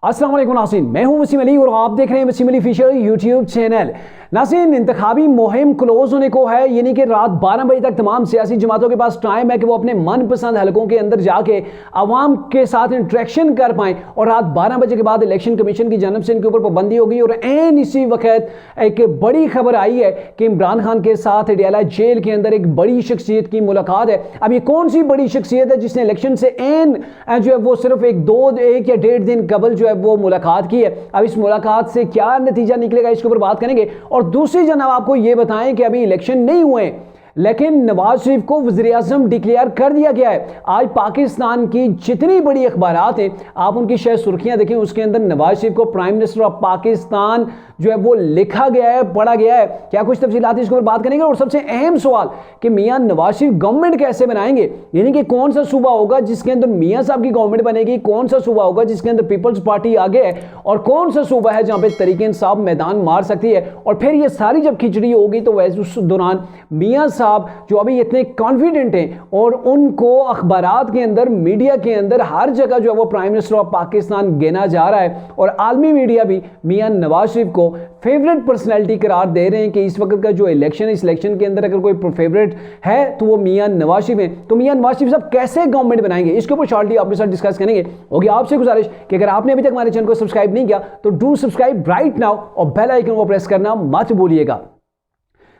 अस्सलाम वालेकुम नाज़रीन, मैं हूं वसीम अली और आप देख रहे हैं Wasim Ali official YouTube channel. नाज़रीन, इंतखाबी मुहिम क्लोज होने को है, यानी कि रात 12 बजे तक तमाम सियासी जमातों के पास टाइम है कि वो अपने मनपसंद हलकों के अंदर जाके आवाम के साथ इंट्रैक्शन कर पाएँ और रात 12 बजे के बाद इलेक्शन कमीशन की जानब से इनके ऊपर पाबंदी होगी। और एन इसी वक्त एक बड़ी खबर आई है कि इमरान खान के साथ अडियाला जेल के अंदर एक बड़ी शख्सियत की मुलाकात है। अब ये कौन सी बड़ी शख्सियत है जिसने इलेक्शन से एन जो है वो सिर्फ एक या डेढ़ दिन कबल जो है वो मुलाकात की है। अब इस मुलाकात से क्या नतीजा निकलेगा इसके ऊपर बात करेंगे। और दूसरी जनाब आपको ये बताएं कि अभी इलेक्शन नहीं हुए लेकिन नवाज शरीफ को वज़ीर-ए-आज़म डिक्लेयर कर दिया गया है। आज पाकिस्तान की जितनी बड़ी अखबारात हैं आप उनकी शायद सुर्खियां देखें, उसके अंदर नवाज शरीफ को प्राइम मिनिस्टर ऑफ पाकिस्तान जो है वो लिखा गया है, पढ़ा गया है। क्या कुछ तफसीलात इसके ऊपर बात करेंगे। और सबसे अहम सवाल कि मियां नवाज शरीफ गवर्नमेंट कैसे बनाएंगे, यानी कि कौन सा सूबा होगा जिसके अंदर मियां साहब की गवर्नमेंट बनेगी, कौन सा सूबा होगा जिसके अंदर पीपल्स पार्टी आगे है और कौन सा सूबा है जहां पे तहरीक इंसाफ मैदान मार सकती है। और फिर ये सारी जब खिचड़ी होगी तो वैसे उस दौरान मियां साहब जो अभी इतने कॉन्फिडेंट हैं और उनको अखबारात के अंदर, मीडिया के अंदर हर जगह जो है वो प्राइम मिनिस्टर ऑफ पाकिस्तान गिना जा रहा है और आलमी मीडिया भी मियां नवाज शरीफ को फेवरेट पर्सनैलिटी करार दे रहे हैं कि इस वक्त का जो इलेक्शन है, इस इलेक्शन के अंदर अगर कोई फेवरेट है तो वो मियां नवाज शरीफ है। तो मियां नवाज शरीफ साहब कैसे गवर्नमेंट बनाएंगे इसके ऊपर शॉर्टली आपके साथ डिस्कस करेंगे। होगी आपसे गुजारिश कि अगर आपने अभी तक हमारे चैनल को सब्सक्राइब नहीं किया तो डू सब्सक्राइब राइट नाउ और बेल आइकन को प्रेस करना मत भूलिएगा।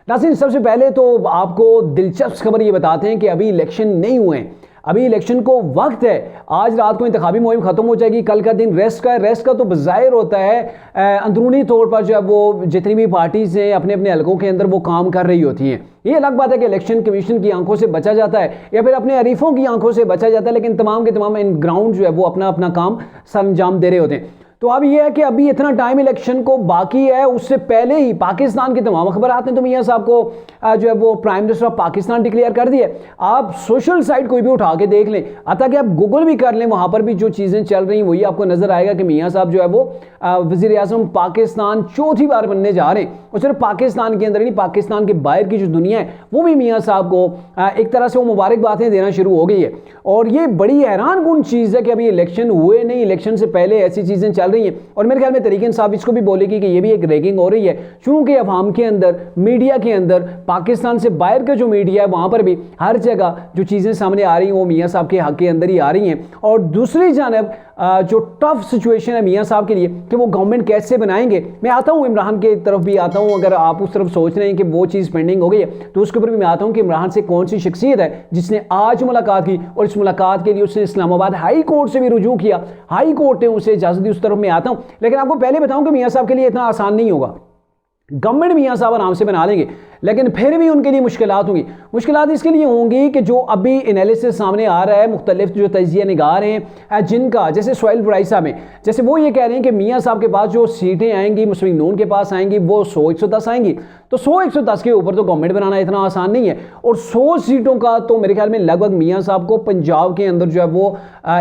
नाज़रीन, सबसे पहले तो आपको दिलचस्प खबर ये बताते हैं कि अभी इलेक्शन नहीं हुए हैं, अभी इलेक्शन को वक्त है। आज रात को इंतखाबी मुहिम खत्म हो जाएगी, कल का दिन रेस्ट का है। रेस्ट का तो बज़ाहिर होता है अंदरूनी तौर पर जो है वो जितनी भी पार्टीज़ हैं अपने अपने हलकों के अंदर वो काम कर रही होती हैं। ये अलग बात है कि इलेक्शन कमीशन की आंखों से बचा जाता है या फिर अपने अरीफों की आंखों से बचा जाता है, लेकिन तमाम के तमाम इन ग्राउंड जो है वो अपना अपना काम सरअंजाम दे रहे होते हैं। तो अब यह है कि अभी इतना टाइम इलेक्शन को बाकी है, उससे पहले ही पाकिस्तान की तमाम खबर आते हैं तो मियां साहब को जो है वो prime minister of Pakistan declare कर दिया। आप सोशल साइट कोई भी उठा के देख लें, अतः कि आप गूगल भी कर लें, वहां पर भी जो चीज़ें चल रही हैं वही आपको नजर आएगा कि मियां साहब जो है वो वज़ीर-ए-आज़म पाकिस्तान चौथी बार बनने जा रहे हैं। और सिर्फ पाकिस्तान के अंदर नहीं, पाकिस्तान के बाहर की जो दुनिया है वो भी मियां साहब को एक तरह से वो मुबारकबादें देना शुरू हो गई है। और ये बड़ी हैरान कुन चीज़ है कि अभी इलेक्शन हुए नहीं, इलेक्शन से पहले ऐसी चीज़ें चल रही हैं। और मेरे ख्याल में तहरीक इंसाफ इसको भी बोलेगी कि ये भी एक रैगिंग हो रही है, क्योंकि अवाम के अंदर, मीडिया के अंदर, पाकिस्तान से बाहर का जो मीडिया है वहाँ पर भी हर जगह जो चीज़ें सामने आ रही हैं वो मियाँ साहब के हक के अंदर ही आ रही हैं। और दूसरी जानब जो टफ सिचुएशन है मियाँ साहब के लिए कि वो गवर्नमेंट कैसे बनाएंगे, मैं आता हूँ इमरान के तरफ भी आता हूँ। अगर आप उस तरफ सोच रहे हैं कि वो चीज़ पेंडिंग हो गई है तो उसके ऊपर भी मैं आता हूँ कि इमरान से कौन सी शख्सियत है जिसने आज मुलाकात की और इस मुलाकात के लिए उसने इस्लामाबाद हाई कोर्ट से भी रुजू किया, हाई कोर्ट ने उसे इजाज़त दी। उस तरफ मैं आता हूँ, लेकिन आपको पहले बताऊँ कि मियाँ साहब के लिए इतना आसान नहीं होगा। गवर्नमेंट मियाँ साहब आराम से बना लेंगे, लेकिन फिर भी उनके लिए मुश्किलात होंगी। मुश्किलात इसके लिए होंगी कि जो अभी एनालिसिस सामने आ रहा है, मुख्तलिफ जो तजिया निगार हैं जिनका, जैसे सोहेल ब्राइसा में, जैसे वो ये कह रहे हैं कि मियाँ साहब के पास जो सीटें आएंगी, मुस्लिम नून के पास आएंगी, वो 100-110 आएंगी। तो 100-110 के ऊपर तो गवर्नमेंट बनाना इतना आसान नहीं है। और 100 सीटों का तो मेरे ख्याल में लगभग मियाँ साहब को पंजाब के अंदर जो है वो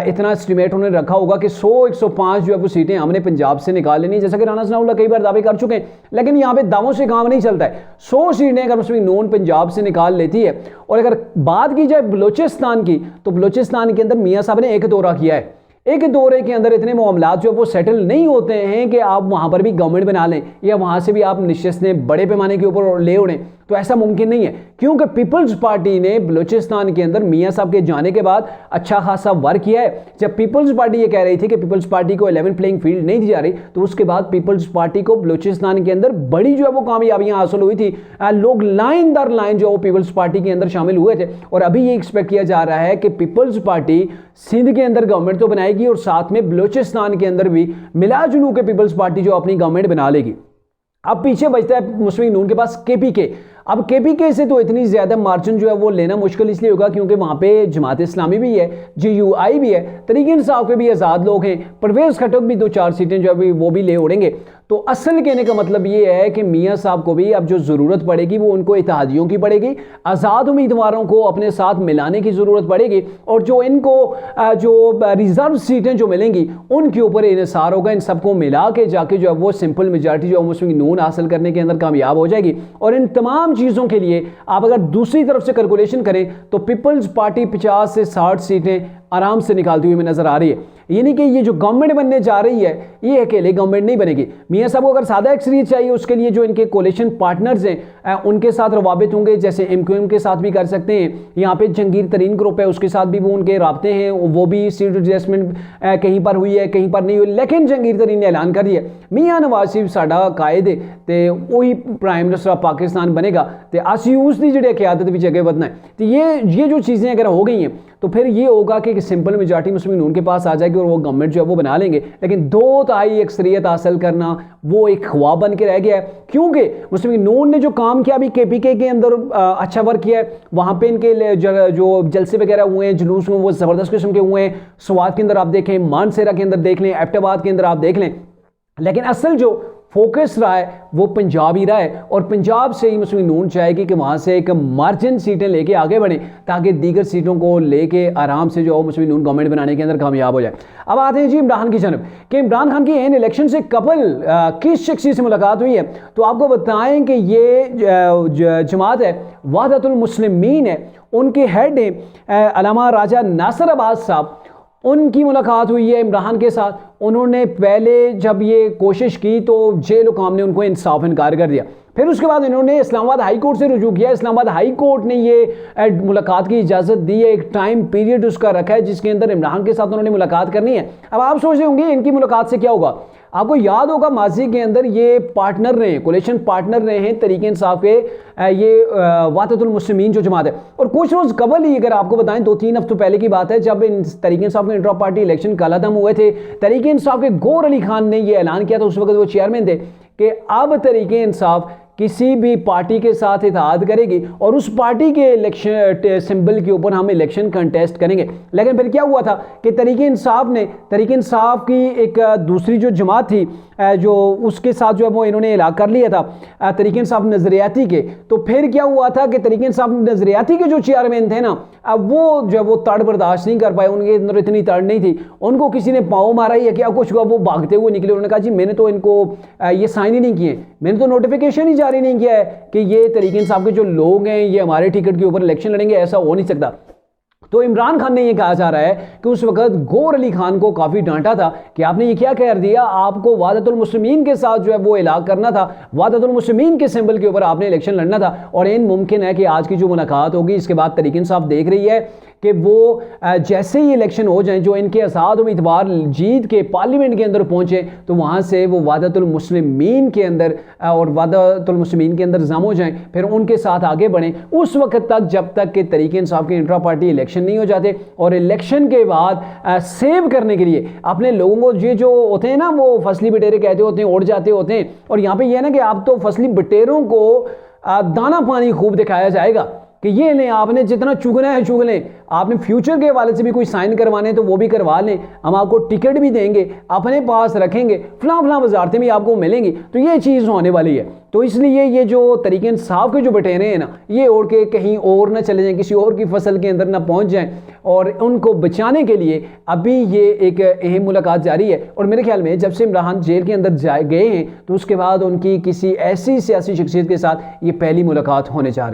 इतना एस्टिमेट उन्होंने रखा होगा कि 100-105 जो है वो सीटें हमने पंजाब से निकाल लेनी, जैसा कि राना सनाउल्लाह कई बार दावे कर चुके हैं। लेकिन यहाँ पे दावों से काम नहीं चलता है। 100 सीटें अगर मुस्लिम नून पंजाब से निकाल लेती है। और अगर बात की जाए बलोचिस्तान की, तो बलोचिस्तान के अंदर मियाँ साहब ने एक दौरा किया है। एक दौरे के अंदर इतने मामलात जो वो सेटल नहीं होते हैं कि आप वहाँ पर भी गवर्नमेंट बना लें या वहाँ से भी आप नशिस्तें बड़े पैमाने के ऊपर ले उड़ें, तो ऐसा मुमकिन नहीं है। क्योंकि पीपल्स पार्टी ने बलूचिस्तान के अंदर मियाँ साहब के जाने के बाद अच्छा खासा वर्क किया है। जब पीपल्स पार्टी ये कह रही थी कि पीपल्स पार्टी को 11 प्लेइंग फील्ड नहीं दी जा रही, तो उसके बाद पीपल्स पार्टी को बलूचिस्तान के अंदर बड़ी जो है वो कामयाबियाँ हासिल हुई थी। लोग लाइन दर लाइन जो पीपल्स पार्टी के अंदर शामिल हुए थे। और अभी ये एक्सपेक्ट किया जा रहा है कि पीपल्स पार्टी सिंध के अंदर गवर्नमेंट तो बनाएगी और साथ में बलूचिस्तान के अंदर भी मिला जुलू के पीपल्स पार्टी जो अपनी गवर्नमेंट बना लेगी। अब पीछे बचता है मुस्लिम नून के पास केपीके। अब केपीके से तो इतनी ज़्यादा मार्जिन जो है वो लेना मुश्किल इसलिए होगा क्योंकि वहाँ पे जमात इस्लामी भी है, GUI भी है, तहरीक इंसाफ के भी आज़ाद लोग हैं, परवेज़ खटक भी 2-4 सीटें जो है वो भी ले उड़ेंगे। तो असल कहने का मतलब ये है कि मियाँ साहब को भी अब जो ज़रूरत पड़ेगी वो उनको इत्तेहादियों की पड़ेगी, आज़ाद उम्मीदवारों को अपने साथ मिलाने की ज़रूरत पड़ेगी। और जो इनको जो रिज़र्व सीटें जो मिलेंगी उनके ऊपर इन्हिसार होगा। इन सबको मिला के जाके जो है वो सिंपल मेजॉरिटी जो है मुस्लिम नून हासिल करने के अंदर कामयाब हो जाएगी। और इन तमाम चीज़ों के लिए आप अगर दूसरी तरफ से कैलकुलेशन करें तो पीपल्स पार्टी 50 से 60 सीटें आराम से निकालती हुई में नजर आ रही है। यानी कि ये जो गवर्नमेंट बनने जा रही है ये अकेले गवर्नमेंट नहीं बनेगी। मियां साहब को अगर सादा एक्सरीज चाहिए उसके लिए जो इनके कोलिशन पार्टनर्स हैं उनके साथ रवाबित होंगे, जैसे MQM के साथ भी कर सकते हैं। यहाँ पे जंगीर तरीन ग्रुप है उसके साथ भी वो उनके राब्ते हैं, वो भी सीट एडजस्टमेंट कहीं पर हुई है कहीं पर नहीं हुई, लेकिन जंगीर तरीन ने ऐलान कर दिया मियां नवाज शरीफ साडा कायद है तो वही प्राइम मिनिस्टर ऑफ पाकिस्तान बनेगा तो असी उसकी जी क्यादत भी अगे बढ़ना है। तो ये जो चीज़ें अगर हो गई हैं तो फिर ये होगा कि सिंपल मेजॉरिटी मुस्लिम नून के पास आ जाएगी और वो गवर्नमेंट जो है वो बना लेंगे। लेकिन 2/3 अक्सरियत हासिल करना वो एक ख्वाब बन के रह गया है, क्योंकि मुस्लिम नून ने जो काम किया अभी KPK के अंदर अच्छा वर्क किया है, वहाँ पे इनके जो जलसे वगैरह हुए हैं, जुलूस में वो ज़बरदस्त किस्म के हुए हैं। स्वात के अंदर आप देखें, मानसेरा के अंदर देख लें, एबटाबाद के अंदर आप देख लें, लेकिन असल जो फोकस रहा है वो पंजाब ही रहा है और पंजाब से ही मुस्लिम नून चाहेगी कि वहाँ से एक मार्जिन सीटें लेके आगे बढ़े ताकि दीगर सीटों को लेके आराम से जो मुस्लिम नून गवर्नमेंट बनाने के अंदर कामयाब हो जाए। अब आते हैं जी इमरान खान की जानब कि इमरान खान की इन इलेक्शन से कबल किस शख्सियत से मुलाकात हुई है, तो आपको बताएं कि ये जमात है वहदतुल मुस्लिमीन है, उनके हेड हैं अल्लामा राजा नासिर अब्बास साहब, उनकी मुलाकात हुई है इमरान के साथ। उन्होंने पहले जब ये कोशिश की तो जेल हुकाम ने उनको इंसाफ इनकार कर दिया, फिर उसके बाद इन्होंने इस्लामाबाद हाई कोर्ट से रुजू किया। इस्लामाबाद हाई कोर्ट ने ये मुलाकात की इजाज़त दी है, एक टाइम पीरियड उसका रखा है जिसके अंदर इमरान के साथ उन्होंने मुलाकात करनी है। अब आप सोच रहे होंगे इनकी मुलाकात से क्या होगा, आपको याद होगा माजी के अंदर ये पार्टनर रहे, कोलिशन पार्टनर रहे हैं तरीके इंसाफ के, ये वहदतुल मुस्लिमीन जो जमात है। और कुछ रोज़ कबल ही अगर आपको बताएं 2-3 हफ्तों पहले की बात है जब इन तरीके इंसाफ के इंट्रा पार्टी इलेक्शन कालादम हुए थे, तरीके इंसाफ के गौर अली खान ने यह ऐलान किया था, उस वक्त वो चेयरमैन थे, कि अब तरीके इंसाफ किसी भी पार्टी के साथ इत्तेहाद करेगी और उस पार्टी के इलेक्शन सिंबल के ऊपर हम इलेक्शन कंटेस्ट करेंगे। लेकिन फिर क्या हुआ था कि तरीके इंसाफ की एक दूसरी जो जमात थी जो उसके साथ जो है वो इन्होंने इलाक़ कर लिया था तरीके इंसाफ नज़रियाती के। तो फिर क्या हुआ था कि तरीके इंसाफ नज़रियाती के जो चेयरमैन थे ना, अब वो जो है वो तड़ बर्दाश्त नहीं कर पाए, उनके अंदर इतनी तड़ नहीं थी, उनको किसी ने पाँव मारा या क्या कुछ हुआ, वो भागते हुए निकले। उन्होंने कहा जी मैंने तो इनको ये साइन ही नहीं किए, मैंने तो नोटिफिकेशन ही जारी नहीं किया है कि ये तरीके इंसाफ के जो लोग हैं ये हमारे टिकट के ऊपर इलेक्शन लड़ेंगे, ऐसा हो नहीं सकता। तो इमरान खान ने यह कहा जा रहा है कि उस वक्त गौर अली खान को काफ़ी डांटा था कि आपने ये क्या कह दिया, आपको वहदतुल मुस्लिमीन के साथ जो है वो इलाक़ करना था, वहदतुल मुस्लिमीन के सिंबल के ऊपर आपने इलेक्शन लड़ना था। और इन मुमकिन है कि आज की जो मुलाकात होगी इसके बाद तरीके इंसाफ देख रही है कि वो जैसे ही इलेक्शन हो जाए, जो इनके आज़ाद उम्मीदवार जीत के पार्लियामेंट के अंदर पहुँचे तो वहाँ से वो वहदतुल मुस्लिमीन के अंदर और वहदतुल मुस्लिमीन के अंदर जम हो जाएँ, फिर उनके साथ आगे बढ़ें उस वक्त तक जब तक कि तरीके इंसाफ के इंट्रा पार्टी इलेक्शन नहीं हो जाते। और इलेक्शन के बाद सेव करने के लिए अपने लोगों को ये जो होते हैं ना वो फसली बटेरे कहते होते हैं, उड़ जाते होते हैं। और यहाँ पे ये है ना कि आप तो फसली बटेरों को दाना पानी खूब दिखाया जाएगा कि ये लें, आपने जितना चुगना है चुग लें, आपने फ्यूचर के हवाले से भी कोई साइन करवाने तो वो भी करवा लें, हम आपको टिकट भी देंगे, अपने पास रखेंगे, फलां वजारतें भी आपको मिलेंगी। तो ये चीज़ होने वाली है। तो इसलिए ये जो तरीके इंसाफ के जो बटेरे हैं ना, ये उड़ के कहीं और ना चले जाएं, किसी और की फसल के अंदर ना पहुंच जाएं। और उनको बचाने के लिए अभी ये एक अहम मुलाकात जारी है। और मेरे ख्याल में जब से इमरान जेल के अंदर गए हैं तो उसके बाद उनकी किसी ऐसी सियासी शख्सियत के साथ ये पहली मुलाकात होने जा रही है।